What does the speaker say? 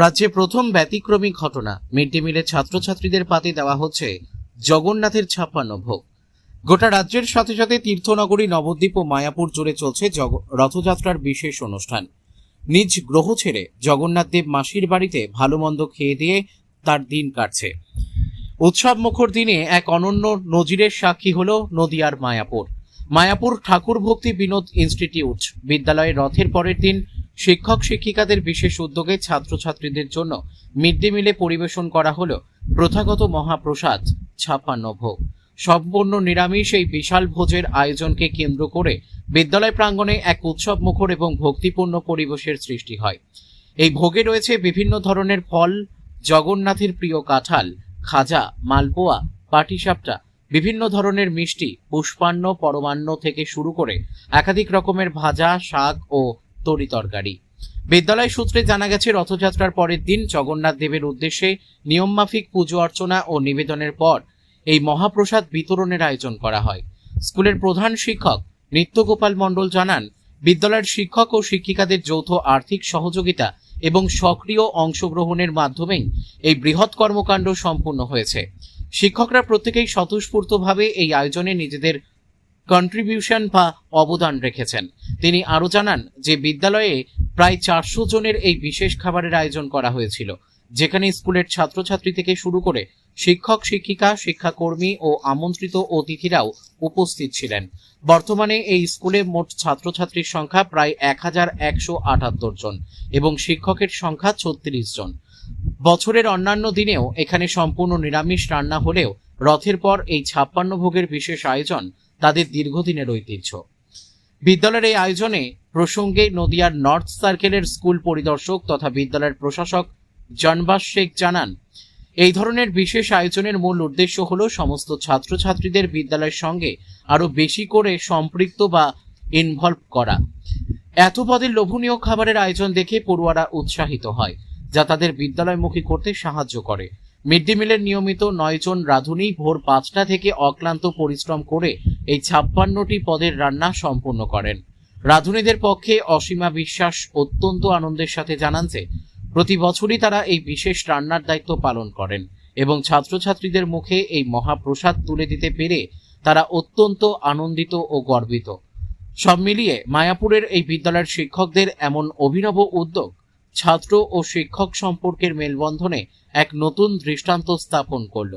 রাজ্যে প্রথম ব্যতিক্রমী ঘটনা, মিড ডে মিলে ছাত্রছাত্রীদের পাতে দেওয়া হচ্ছে জগন্নাথের 56 ভোগ। গোটা রাজ্যের সাথে সাথে তীর্থনগরী নবদ্বীপ ও মায়াপুর জুড়ে চলছে রথযাত্রার বিশেষ অনুষ্ঠান। নিজ গ্রহ ছেড়ে জগন্নাথ দেব মাসির বাড়িতে ভালো মন্দ খেয়ে দিয়ে তার দিন কাটছে। উৎসব মুখর দিনে এক অনন্য নজিরের সাক্ষী হল নদিয়ার মায়াপুর ঠাকুর ভক্তি বিনোদ ইনস্টিটিউট বিদ্যালয়ের রথের পরের দিন শিক্ষক শিক্ষিকাদের বিশেষ উদ্যোগে ছাত্রছাত্রীদের জন্য মিড ডে মিলে পরিবেশন করা হলো প্রথাগত মহাপ্রসাদ 56 ভোগ। সম্পূর্ণ নিরামিষ এই বিশাল ভোজের আয়োজনকে কেন্দ্র করে বিদ্যালয় প্রাঙ্গণে এক উৎসব মুখর এবং ভক্তিপূর্ণ পরিবেশের সৃষ্টি হয়। এই ভোগে রয়েছে বিভিন্ন ধরনের ফল, জগন্নাথের প্রিয় কাঁঠাল, খাজা, মালপোয়া, পাটিসাপটা, বিভিন্ন ধরনের মিষ্টি, পুষ্পান্ন, পরমান্ন থেকে শুরু করে একাধিক রকমের ভাজা, শাক ও তরিতরকারি। বিদ্যালয় সূত্রে জানা গেছে, রথযাত্রার পরের দিন জগন্নাথ দেবের উদ্দেশ্যে নিয়মমাফিক পুজো অর্চনা ও নিবেদনের পর এই মহাপ্রসাদ বিতরণের আয়োজন করা হয়। স্কুলের প্রধান শিক্ষক নিত্যগোপাল মণ্ডল জানান, বিদ্যালয়ের শিক্ষক ও শিক্ষিকাদের যৌথ আর্থিক সহযোগিতা এবং সক্রিয় অংশগ্রহণের মাধ্যমেই এই বৃহৎ কর্মকাণ্ড সম্পূর্ণ হয়েছে। শিক্ষকরা প্রত্যেকেই স্বতঃস্ফূর্তভাবে এই আয়োজনে নিজেদের কন্ট্রিবিউশন বা অবদান রেখেছেন। তিনি আরও জানান যে বিদ্যালয়ে প্রায় 400 জনের এই বিশেষ খাবারের আয়োজন করা হয়েছিল, যেখানে স্কুলের ছাত্রছাত্রী থেকে শুরু করে শিক্ষক শিক্ষিকা, শিক্ষাকর্মী ও আমন্ত্রিত অতিথিরাও উপস্থিত ছিলেন। বর্তমানে এই স্কুলে মোট ছাত্রছাত্রীর সংখ্যা প্রায় 1178 জন এবং শিক্ষকের সংখ্যা 36 জন। বছরের অন্যান্য দিনেও এখানে সম্পূর্ণ নিরামিষ রান্না হলেও রথের পর এই 56 ভোগের বিশেষ আয়োজন তাদের দীর্ঘদিনের ঐতিহ্য। বিদ্যালয়ের এই আয়োজনে প্রসঙ্গে নদিয়ার নর্থ সার্কেলের স্কুল পরিদর্শক তথা বিদ্যালয়ের প্রশাসক জনবাস শেখ জানান, এই ধরনের বিশেষ আয়োজনের মূল উদ্দেশ্য হল সমস্ত ছাত্রছাত্রীদের বিদ্যালয়ের সঙ্গে আরো বেশি করে সম্পৃক্ত বা ইনভলভ করা। এত পদের লোভনীয় খাবারের আয়োজন দেখে পড়ুয়ারা উৎসাহিত হয়, যা তাদের বিদ্যালয়মুখী করতে সাহায্য করে। মিড ডে মিলের নিয়মিত 9 জন রাঁধুনি ভোর 5টা থেকে অক্লান্ত পরিশ্রম করে এই 56টি পদের রান্না সম্পূর্ণ করেন। রাঁধুনিদের পক্ষে অসীমা বিশ্বাস অত্যন্ত আনন্দের সাথে জানান যে প্রতি বছরই তারা এই বিশেষ রান্নার দায়িত্ব পালন করেন এবং ছাত্রছাত্রীদের মুখে এই মহাপ্রসাদ তুলে দিতে পেরে তারা অত্যন্ত আনন্দিত ও গর্বিত। সব মিলিয়ে মায়াপুরের এই বিদ্যালয়ের শিক্ষকদের এমন অভিনব উদ্যোগ ছাত্র ও শিক্ষক সম্পর্কের মেলবন্ধনে এক নতুন দৃষ্টান্ত স্থাপন করল।